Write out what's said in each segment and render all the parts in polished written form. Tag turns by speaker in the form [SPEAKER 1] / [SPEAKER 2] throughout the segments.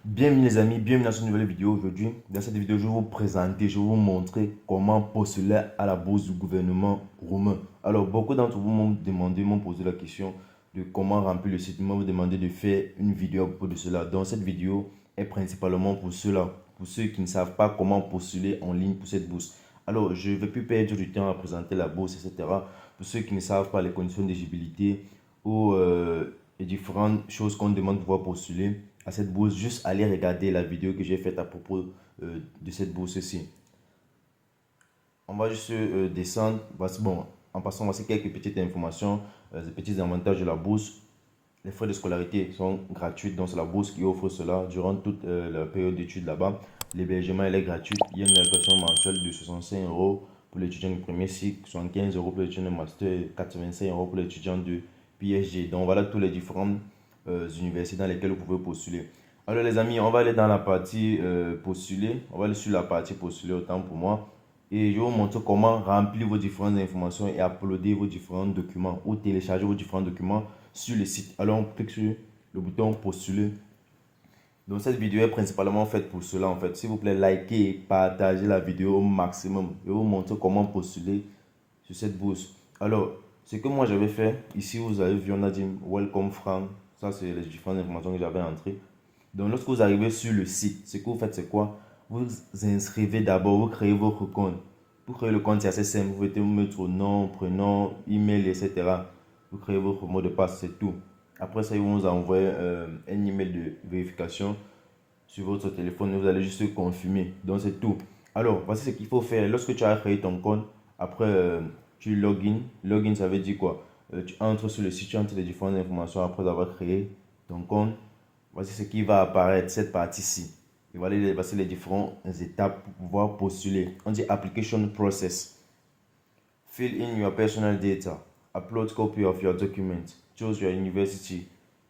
[SPEAKER 1] Bienvenue les amis, bienvenue dans cette nouvelle vidéo. Aujourd'hui, dans cette vidéo, je vais vous présenter, je vais vous montrer comment postuler à la bourse du gouvernement roumain. Alors, beaucoup d'entre vous m'ont demandé, m'ont posé la question de comment remplir le site. Ils m'ont demandé de faire une vidéo à propos de cela. Donc, cette vidéo est principalement pour cela, pour ceux qui ne savent pas comment postuler en ligne pour cette bourse. Alors, je ne vais plus perdre du temps à présenter la bourse, etc. Pour ceux qui ne savent pas les conditions d'éligibilité ou les différentes choses qu'on demande de pouvoir postuler à cette bourse, juste aller regarder la vidéo que j'ai faite à propos de cette bourse-ci. On va juste descendre. Voici, bon, en passant, voici quelques petites informations, des petits avantages de la bourse. Les frais de scolarité sont gratuits, donc c'est la bourse qui offre cela durant toute la période d'études là-bas. L'hébergement est gratuit. Il y a une allocation mensuelle de 65 euros pour l'étudiant de premier cycle, 75 euros pour l'étudiant de master, 85 euros pour l'étudiant de PSG. Donc voilà tous les différentes universités dans lesquelles vous pouvez postuler. Alors les amis, on va aller dans la partie postuler. On va aller sur la partie postuler autant pour moi. Et je vais vous montrer comment remplir vos différentes informations et uploader vos différents documents ou télécharger vos différents documents sur le site. Alors on clique sur le bouton postuler. Donc cette vidéo est principalement faite pour cela en fait. S'il vous plaît, likez et partagez la vidéo au maximum. Je vais vous montrer comment postuler sur cette bourse. Alors, ce que moi j'avais fait, ici vous avez vu, on a dit Welcome Frank. Ça c'est les différentes informations que j'avais entrées. Donc lorsque vous arrivez sur le site, ce que vous faites c'est quoi? Vous inscrivez d'abord, vous créez votre compte. Pour créer le compte, c'est assez simple. Vous pouvez mettre nom, prénom, email, etc. Vous créez votre mot de passe, c'est tout. Après ça, ils vont vous envoyer un email de vérification sur votre téléphone. Vous allez juste confirmer. Donc, c'est tout. Alors, voici ce qu'il faut faire. Lorsque tu as créé ton compte, après, tu login. Login, ça veut dire quoi? Tu entres sur le site, tu entres les différentes informations après avoir créé ton compte. Voici ce qui va apparaître, cette partie-ci. Et voilà, voici les différentes étapes pour pouvoir postuler. On dit application process. Fill in your personal data. Upload copy of your document. Choose your university.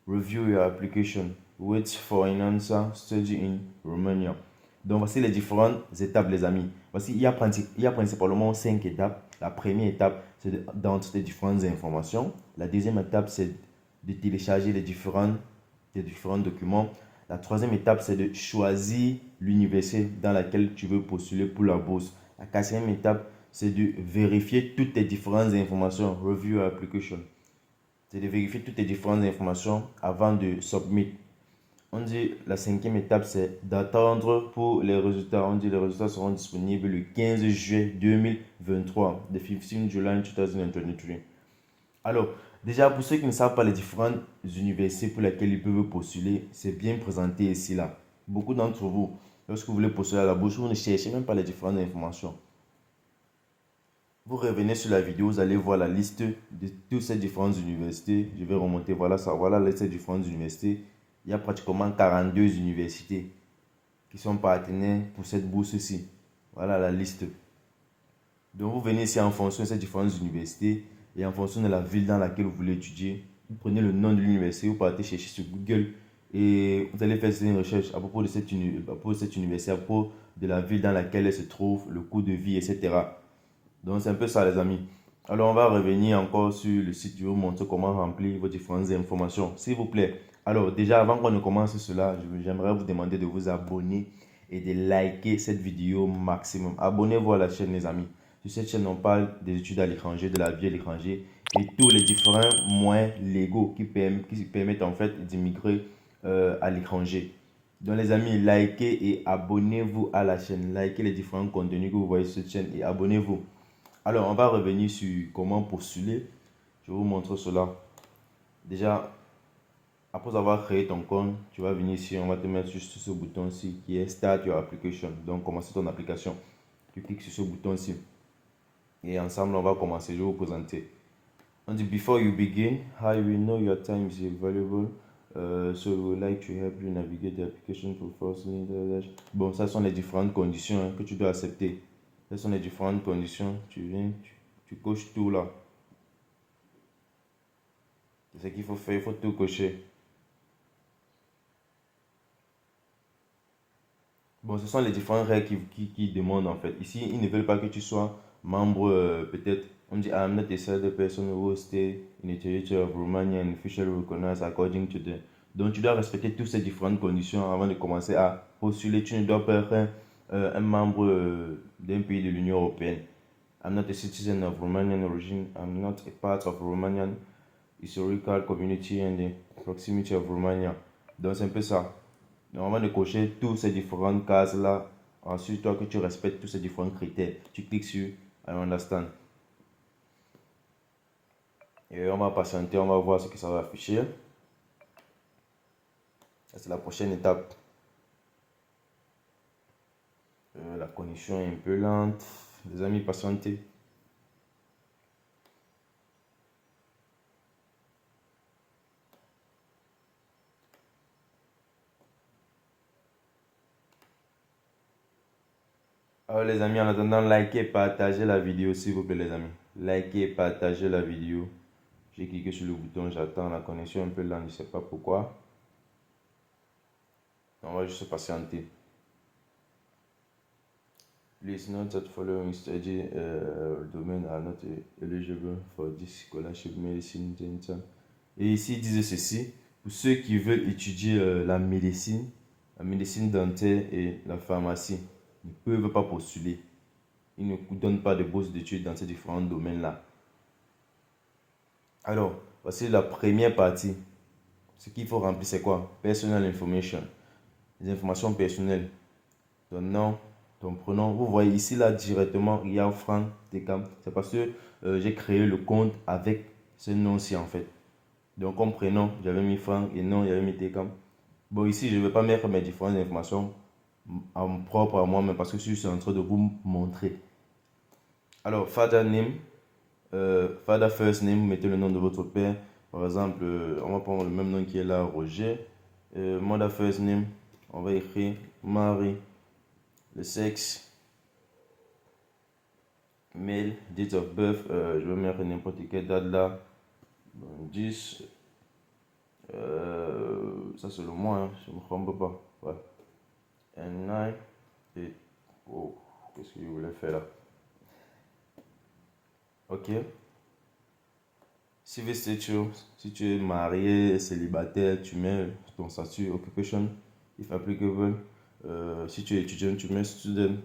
[SPEAKER 1] Review your application. Wait for an answer. Study in Romania. Donc, voici les différentes étapes, les amis. Voici, il y a principalement 5 étapes. La première étape, c'est d'entrer les différentes informations. La deuxième étape, c'est de télécharger les différents documents. La troisième étape, c'est de choisir l'université dans laquelle tu veux postuler pour la bourse. La quatrième étape, c'est de vérifier toutes les différentes informations. Review your application. C'est de vérifier toutes les différentes informations avant de submit. On dit la cinquième étape, c'est d'attendre pour les résultats. On dit les résultats seront disponibles le 15 juillet 2023, the 15 July 2023. Alors, déjà, pour ceux qui ne savent pas les différentes universités pour lesquelles ils peuvent postuler, c'est bien présenté ici là. Beaucoup d'entre vous, lorsque vous voulez postuler à la bourse, vous ne cherchez même pas les différentes informations. Vous revenez sur la vidéo, vous allez voir la liste de toutes ces différentes universités. Je vais remonter, voilà ça, voilà les ces différentes universités. Il y a pratiquement 42 universités qui sont partenaires pour cette bourse-ci. Voilà la liste. Donc vous venez ici en fonction de ces différentes universités et en fonction de la ville dans laquelle vous voulez étudier. Vous prenez le nom de l'université, vous partez chercher sur Google et vous allez faire une recherche à propos de cette université, à propos de la ville dans laquelle elle se trouve, le coût de vie, etc. Donc, c'est un peu ça, les amis. Alors, on va revenir encore sur le site. Je vais vous montrer comment remplir vos différentes informations, s'il vous plaît. Alors, déjà, avant qu'on ne commence cela, j'aimerais vous demander de vous abonner et de liker cette vidéo maximum. Abonnez-vous à la chaîne, les amis. Sur cette chaîne, on parle des études à l'étranger, de la vie à l'étranger et tous les différents moyens légaux qui permettent en fait d'immigrer à l'étranger. Donc les amis, likez et abonnez-vous à la chaîne. Likez les différents contenus que vous voyez sur cette chaîne et abonnez-vous. Alors, on va revenir sur comment postuler. Je vais vous montrer cela. Déjà, après avoir créé ton compte, tu vas venir ici. On va te mettre juste sur ce bouton-ci qui est Start Your Application. Donc, commencer ton application. Tu cliques sur ce bouton-ci. Et ensemble, on va commencer. Je vais vous présenter. On dit Before you begin, hi, we know your time is valuable. So we would like to help you navigate the application for. Bon, ça sont les différentes conditions que tu dois accepter. Ce sont les différentes conditions. Tu viens, tu coches tout là. C'est ce qu'il faut faire, il faut tout cocher. Bon, ce sont les différentes règles qui demandent en fait. Ici, ils ne veulent pas que tu sois membre, peut-être, on dit, I'm not a certain person who stay in the territory of Romania and officially recognized according to the Donc, tu dois respecter toutes ces différentes conditions avant de commencer à postuler. Tu ne dois pas être un membre d'un pays de l'Union européenne. I'm not a citizen of Romanian origin. I'm not a part of Romanian historical community and the proximity of Romania. Donc, c'est un peu ça. Donc, avant de cocher toutes ces différentes cases-là, ensuite, toi que tu respectes tous ces différents critères, tu cliques sur I understand. Et on va patienter, on va voir ce que ça va afficher. C'est la prochaine étape. La connexion est un peu lente. Les amis, patientez. Alors les amis, en attendant, likez et partagez la vidéo s'il vous plaît les amis. Likez et partagez la vidéo. J'ai cliqué sur le bouton, j'attends la connexion un peu lente, je ne sais pas pourquoi. On va juste patienter. Please note that following study domain are not eligible for this scholarship medicine dental. Et ici, ils disent ceci. Pour ceux qui veulent étudier la médecine dentaire et la pharmacie, ils ne peuvent pas postuler. Ils ne donnent pas de bourse d'études dans ces différents domaines-là. Alors, voici la première partie. Ce qu'il faut remplir, c'est quoi? Personal information. Les informations personnelles. Ton nom, ton prénom. Vous voyez ici, là, directement, il y a Franck Tekam. C'est parce que j'ai créé le compte avec ce nom-ci, en fait. Donc, comme prénom, j'avais mis Franck et nom, j'avais mis Tekam. Bon, ici, je ne vais pas mettre mes différentes informations propres à moi, mais parce que je suis en train de vous montrer. Alors, father name, father first name, vous mettez le nom de votre père. Par exemple, on va prendre le même nom qui est là, Roger. Mother first name, on va écrire Marie. Le sexe, male, date of birth, je vais mettre n'importe quelle date là. 10, ça c'est le mois, hein, je ne me trompe pas. Ouais. And 9, et oh, qu'est-ce que je voulais faire là? Ok. Civil stature, si tu es marié, célibataire, tu mets ton statut occupation, if applicable. Si tu es étudiant, tu mets student.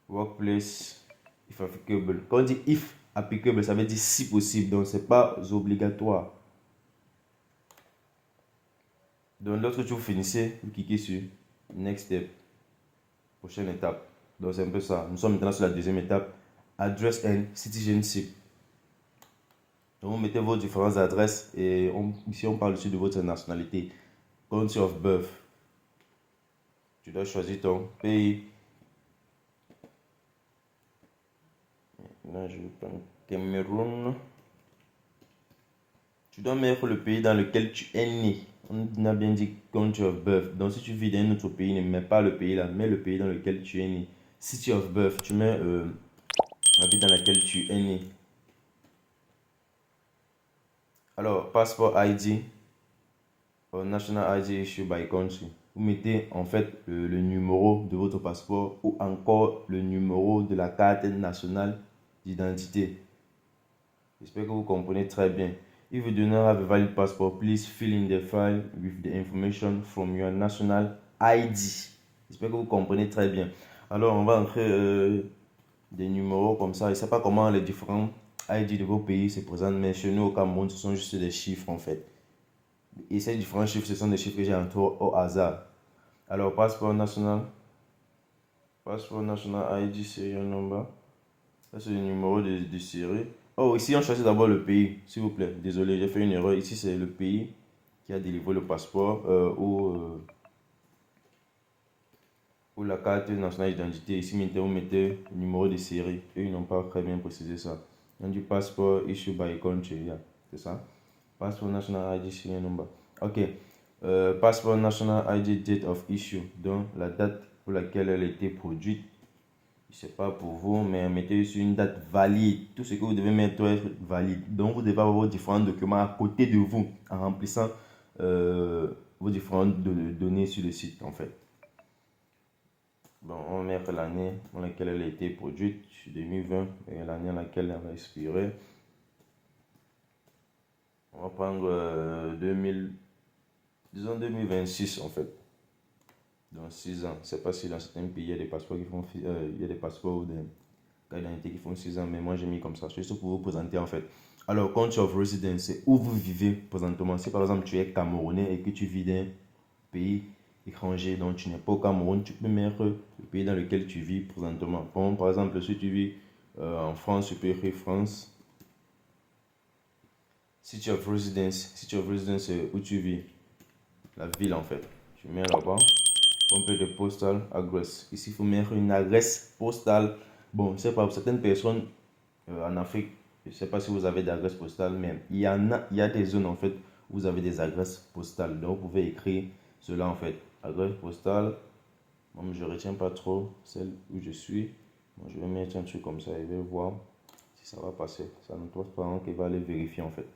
[SPEAKER 1] Workplace, if applicable. Quand on dit if applicable, ça veut dire si possible, donc c'est pas obligatoire. Donc lorsque vous finissez, vous cliquez sur next step, prochaine étape. Donc c'est un peu ça. Nous sommes maintenant sur la deuxième étape, address and citizenship. Donc vous mettez vos différentes adresses et ici on parle aussi de votre nationalité. Country of birth. Tu dois choisir ton pays. Là je vais prendre Cameroun. Tu dois mettre le pays dans lequel tu es né. On a bien dit country of birth. Donc si tu vis dans un autre pays, ne mets pas le pays là, mets le pays dans lequel tu es né. City of birth, tu mets la ville dans laquelle tu es né. Alors, passport ID, national ID issued by country. Vous mettez en fait le numéro de votre passeport ou encore le numéro de la carte nationale d'identité. J'espère que vous comprenez très bien. If you do not have a valid passport, please fill in the file with the information from your national ID. J'espère que vous comprenez très bien. Alors, on va entrer des numéros comme ça. Je ne sais pas comment les différents ID de vos pays se présentent, mais chez nous au Cameroun, ce sont juste des chiffres en fait. Et ces différents chiffres, ce sont des chiffres que j'ai entrés au hasard. Alors, passeport national ID serial number. Ça, c'est le numéro de série. Oh, ici, on choisit d'abord le pays, s'il vous plaît. Désolé, j'ai fait une erreur. Ici, c'est le pays qui a délivré le passeport ou la carte nationale d'identité. Ici, vous mettez le numéro de série. Et ils n'ont pas très bien précisé ça. On dit passeport issued by country. Yeah, c'est ça. Passport national ID serial number. Ok. Passport national ID date of issue. Donc, la date pour laquelle elle a été produite. Je ne sais pas pour vous, mais mettez sur une date valide. Tout ce que vous devez mettre doit être valide. Donc, vous devez avoir vos différents documents à côté de vous en remplissant vos différentes données sur le site, en fait. Bon, on va mettre l'année dans laquelle elle a été produite, 2020, et l'année dans laquelle elle va expirer. On va prendre 2000. Disons 2026 en fait. Dans 6 ans. Je ne sais pas si dans certains pays, il y a des passeports qui font, il y a des passeports ou des cartes d'identité qui font 6 ans, mais moi j'ai mis comme ça. C'est juste pour vous présenter en fait. Alors, country of residence, c'est où vous vivez présentement. Si par exemple tu es Camerounais et que tu vis dans un pays étranger, donc tu n'es pas au Cameroun, tu peux mettre le pays dans lequel tu vis présentement. Bon, par exemple, si tu vis en France, tu peux écrire France. City of residence, c'est où tu vis, la ville en fait. Tu mets là-bas. On peut de postal address. Ici, il faut mettre une adresse postale. Bon, c'est pas pour certaines personnes en Afrique, je ne sais pas si vous avez des adresses postales, mais il y a des zones en fait où vous avez des adresses postales. Donc, vous pouvez écrire cela en fait. Adresse postale. Moi, je ne retiens pas trop celle où je suis. Moi, je vais mettre un truc comme ça et je vais voir si ça va passer. Ça ne doit pas qu'il va aller vérifier en fait.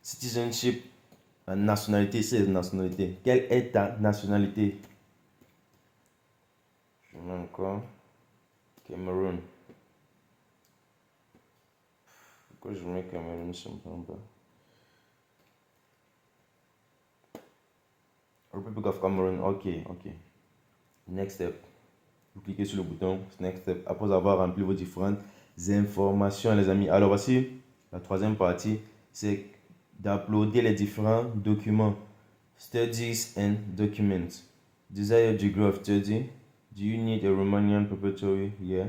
[SPEAKER 1] Citizenship, nationalité, c'est nationalité. Quelle est ta nationalité? Je mets encore Cameroun. Pourquoi je mets Cameroun, je ne comprends pas. Republic of Cameroun, ok, ok. Next step. Vous cliquez sur le bouton Next step après avoir rempli vos différentes informations, les amis. Alors voici la troisième partie, c'est d'uploader les différents documents. Studies and documents. Desired degree of study. Do you need a Romanian preparatory year?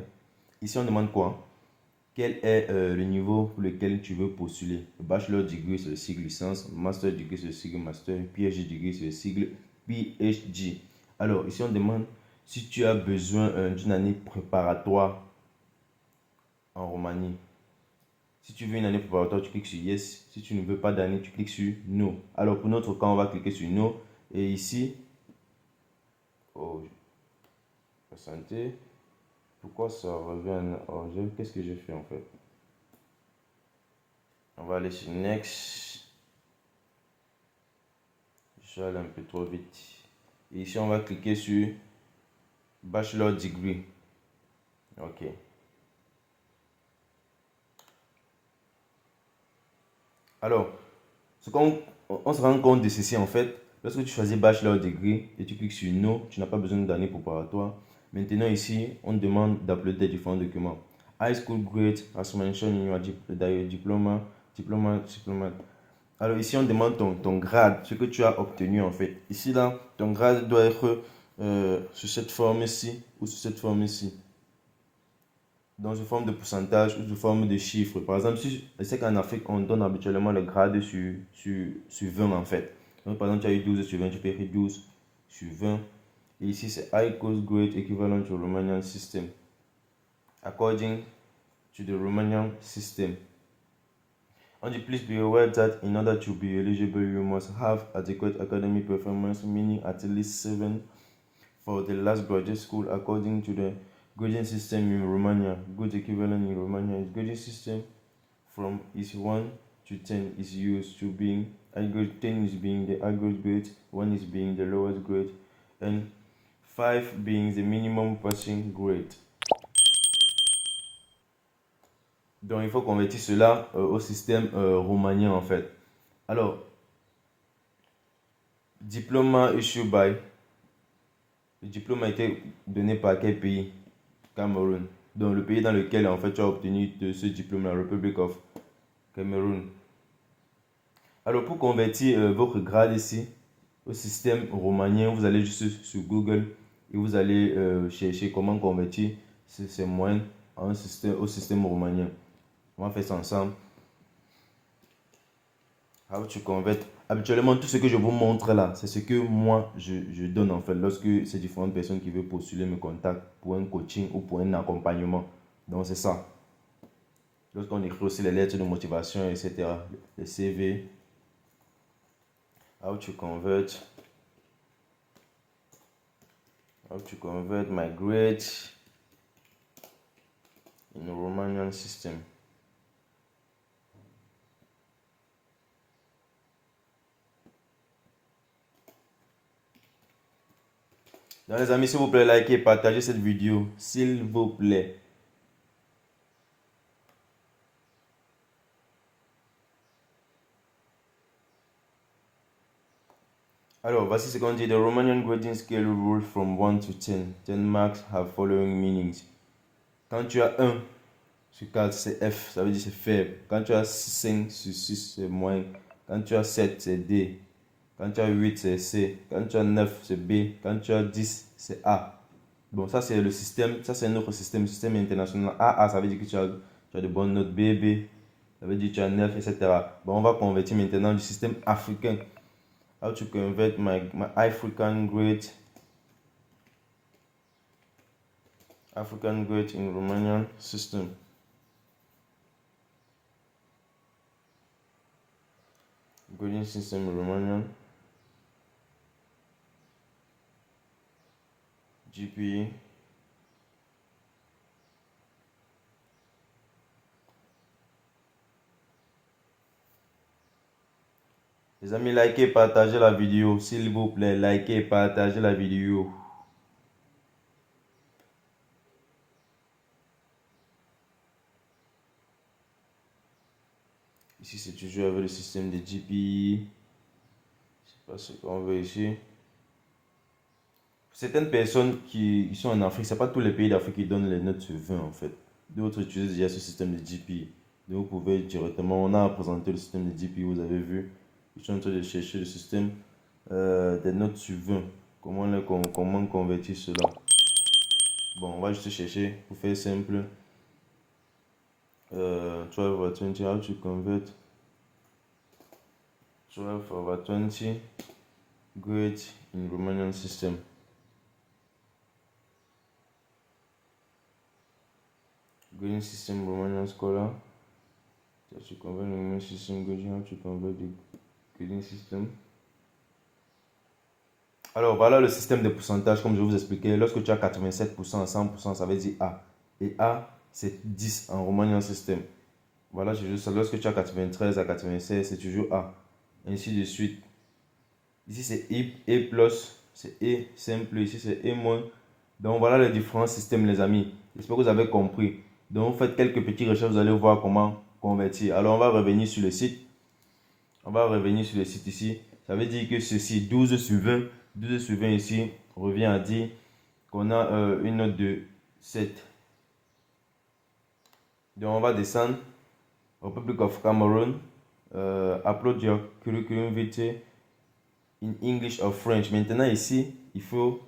[SPEAKER 1] Ici, on demande quoi? Quel est le niveau pour lequel tu veux postuler? Le bachelor degree, c'est le sigle licence. Master degree, c'est le sigle master. PhD degree, c'est le sigle PhD. Alors, ici, on demande si tu as besoin d'une année préparatoire en Roumanie. Si tu veux une année préparatoire, tu cliques sur Yes. Si tu ne veux pas d'année, tu cliques sur No. Alors, pour notre cas, on va cliquer sur No. Et ici, oh, santé. Pourquoi ça revient? Oh, qu'est-ce que j'ai fait en fait? On va aller sur Next. Je suis allé un peu trop vite. Et ici, on va cliquer sur Bachelor Degree. Ok. Alors, on se rend compte de ceci en fait. Lorsque tu choisis Bachelor Degree et tu cliques sur No, tu n'as pas besoin d'année préparatoire. Maintenant ici, on demande d'uploader différents documents. High school grade as mentioned in your diploma. Alors ici, on demande ton grade, ce que tu as obtenu en fait. Ici, là, ton grade doit être sur cette forme-ci ou sur cette forme-ci. Dans une forme de pourcentage ou sous forme de chiffres. Par exemple, si, je sais qu'en Afrique, on donne habituellement le grade sur 20 en fait. Donc, par exemple, tu as eu 12 sur 20, tu peux écrire 12 sur 20. Et ici, c'est High Cost Grade Equivalent to Romanian System. According to the Romanian System. On dit, please be aware that in order to be eligible, you must have adequate academic performance, meaning at least 7 for the last graduate school according to the grading system in Romania. Good equivalent in Romania is grading system from is 1 to 10 is used to being grade 10 is being the average grade, 1 is being the lowest grade, and 5 being the minimum passing grade. Donc il faut convertir cela au système romanien en fait. Alors, diplôme issued by. Le diplôme a été donné par quel pays? Cameroun. Donc le pays dans lequel en fait tu as obtenu ce diplôme, la Republic of Cameroun. Alors pour convertir votre grade ici au système romanien, vous allez juste sur Google et vous allez chercher comment convertir ces moyennes au système romanien. On va faire ça ensemble. How to convert. Habituellement, tout ce que je vous montre là, c'est ce que moi je donne en fait lorsque ces différentes personnes qui veulent postuler me contactent pour un coaching ou pour un accompagnement. Donc c'est ça. Lorsqu'on écrit aussi les lettres de motivation, etc. Les CV. How to convert. How to convert my grade in a Romanian system. Donc les amis, s'il vous plaît, likez, partagez cette vidéo. S'il vous plaît. Alors, voici ce qu'on dit. The Romanian grading scale rule from 1 to 10. 10 marks have following meanings. Quand tu as 1 sur 4, c'est F, ça veut dire c'est faible. Quand tu as 5 sur 6, c'est moins. Quand tu as 7, c'est D. Quand tu as 8, c'est C. Quand tu as 9, c'est B. Quand tu as 10, c'est A. Bon, ça c'est le système, ça c'est un autre système, système international. AA, ça veut dire que tu as de bonnes notes. BB, ça veut dire que tu as 9, etc. Bon, on va convertir maintenant du système africain. How to convert my African grade in Romanian system. Grading system in Romanian. GPE. Les amis, likez, partagez la vidéo, s'il vous plaît. Likez, partagez la vidéo. Ici, c'est toujours avec le système de GPE. Je sais pas ce qu'on veut ici. Certaines personnes qui sont en Afrique, c'est pas tous les pays d'Afrique qui donnent les notes sur 20 en fait. D'autres utilisent déjà ce système de GPE. Donc vous pouvez directement, on a présenté le système de GPE, vous avez vu. Je suis en train de chercher le système des notes sur 20. Comment convertir cela. Bon, on va juste chercher pour faire simple. 12 over 20, how to convert 12 over 20 grade in Romanian system. Grading system Romanian scholar. How to convert the Romanian system grading, how to convert the grading system. Alors voilà le système de pourcentage comme je vous expliquais. Lorsque tu as 87%, 100%, ça veut dire A. Et A, c'est 10 en Romanian system. Voilà, c'est juste ça. Lorsque tu as 93 à 96, c'est toujours A. Ainsi de suite. Ici, c'est E+, c'est E simple. Ici, c'est E-. Donc, voilà les différents systèmes, les amis. J'espère que vous avez compris. Donc, faites quelques petites recherches, vous allez voir comment convertir. Alors, on va revenir sur le site. On va revenir sur le site ici. Ça veut dire que ceci, 12 sur 20. 12 sur 20 ici revient à dire qu'on a une note de 7. Donc, on va descendre. Republic of Cameroon. Upload your curriculum vitae in English or French. Maintenant, ici, il faut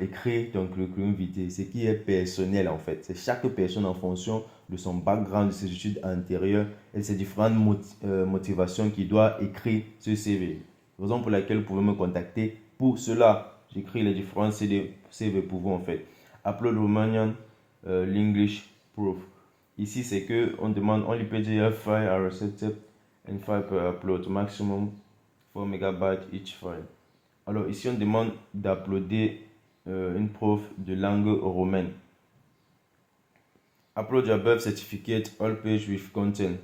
[SPEAKER 1] écrire ton curriculum vitae, ce qui est personnel en fait. C'est chaque personne en fonction de son background, de ses études antérieures et de ses différentes motivations qui doit écrire ce CV. Raison pour laquelle vous pouvez me contacter pour cela. J'écris les différents CV pour vous en fait. Upload Romanian l'English proof. Ici, c'est que on demande only PDF file are accepted and file per upload maximum 4 MB each file. Alors ici, on demande d'uploader une preuve de langue romaine. Upload your birth certificate, all page with content.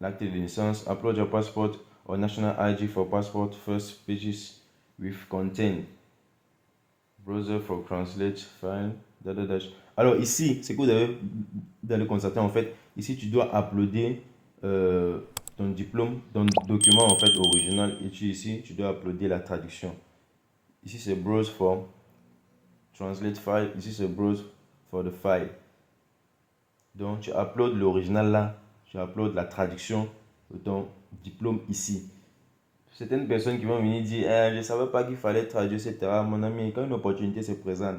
[SPEAKER 1] L'acte de naissance. Upload your passport or national ID for passport, first pages with content. Browser for translate file. Alors ici, c'est que vous avez dans le constater en fait. Ici, tu dois uploader ton diplôme, ton document en fait original. Et ici, tu dois uploader la traduction. Ici, c'est browse for translate file. Ici, c'est browse for the file. Donc, tu uploads l'original là. Tu uploads la traduction de ton diplôme ici. Certaines personnes qui vont venir dire je ne savais pas qu'il fallait traduire, etc. Mon ami, quand une opportunité se présente,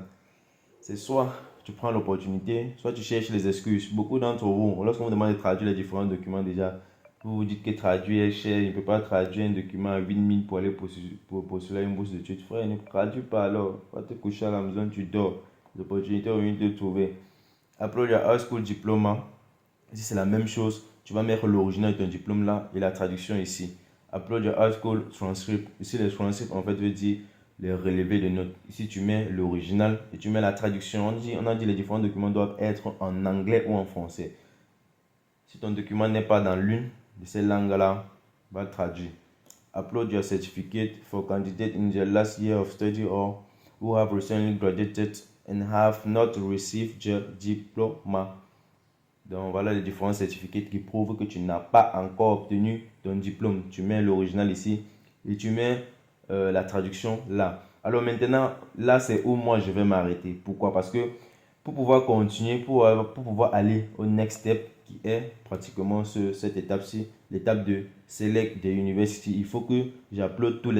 [SPEAKER 1] c'est soit tu prends l'opportunité, soit tu cherches les excuses. Beaucoup d'entre vous, lorsqu'on vous demande de traduire les différents documents déjà, vous vous dites que traduire est cher, il ne peut pas traduire un document à 8 000 pour aller postuler une bourse d'études. Frère, ne traduis pas alors. Va te coucher à la maison, tu dors. Les opportunités vont venir te trouver. Upload your high school diploma. Ici, c'est la même chose. Tu vas mettre l'original de ton diplôme là et la traduction ici. Upload your high school transcript. Ici, les transcripts en fait veut dire les relevés de notes. Ici, tu mets l'original et tu mets la traduction. On a dit les différents documents doivent être en anglais ou en français. Si ton document n'est pas dans l'une de ces langues-là, va le traduire. Upload your certificate for candidates in their last year of study or who have recently graduated and have not received their diploma. Donc voilà les différents certificats qui prouvent que tu n'as pas encore obtenu ton diplôme. Tu mets l'original ici et tu mets la traduction là. Alors maintenant, là c'est où moi je vais m'arrêter. Pourquoi? Parce que pour pouvoir continuer, pour pouvoir aller au next step qui est pratiquement cette étape-ci, l'étape de Select the University, il faut que j'upload tous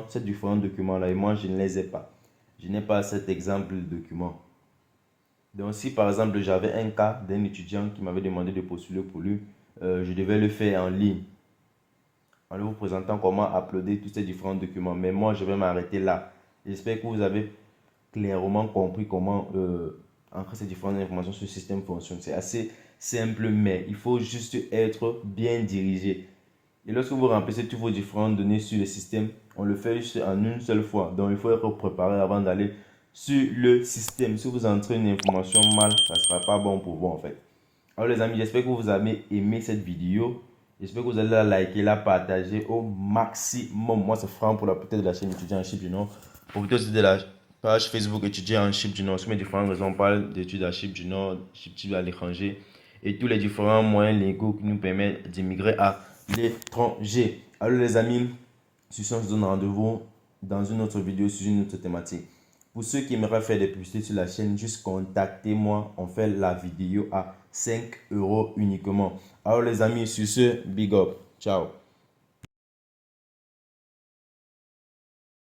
[SPEAKER 1] ces différents documents-là et moi je ne les ai pas. Je n'ai pas cet exemple de document. Donc si par exemple j'avais un cas d'un étudiant qui m'avait demandé de postuler pour lui, je devais le faire en ligne en vous présentant comment uploader tous ces différents documents. Mais moi je vais m'arrêter là. J'espère que vous avez clairement compris comment entrer ces différentes informations sur le système fonctionne. C'est assez simple, mais il faut juste être bien dirigé. Et lorsque vous remplissez toutes vos différentes données sur le système, on le fait juste en une seule fois. Donc il faut être préparé avant d'aller sur le système. Si vous entrez une information mal, ça ne sera pas bon pour vous en fait. Alors les amis, j'espère que vous avez aimé cette vidéo. J'espère que vous allez la liker, la partager au maximum. Moi, c'est Franck pour la peut-être de la chaîne étudiant en chip du Nord. Profitez aussi de la page Facebook étudiant en chip du Nord. Sur mes différentes raisons, on parle d'études à chip du Nord, chip à l'étranger et tous les différents moyens légaux qui nous permettent d'immigrer à l'étranger. Alors les amis, sur ce, on se donne rendez-vous dans une autre vidéo sur une autre thématique. Pour ceux qui aimeraient faire des publicités sur la chaîne, juste contactez-moi. On fait la vidéo à 5 € uniquement. Alors les amis, sur ce, big up. Ciao.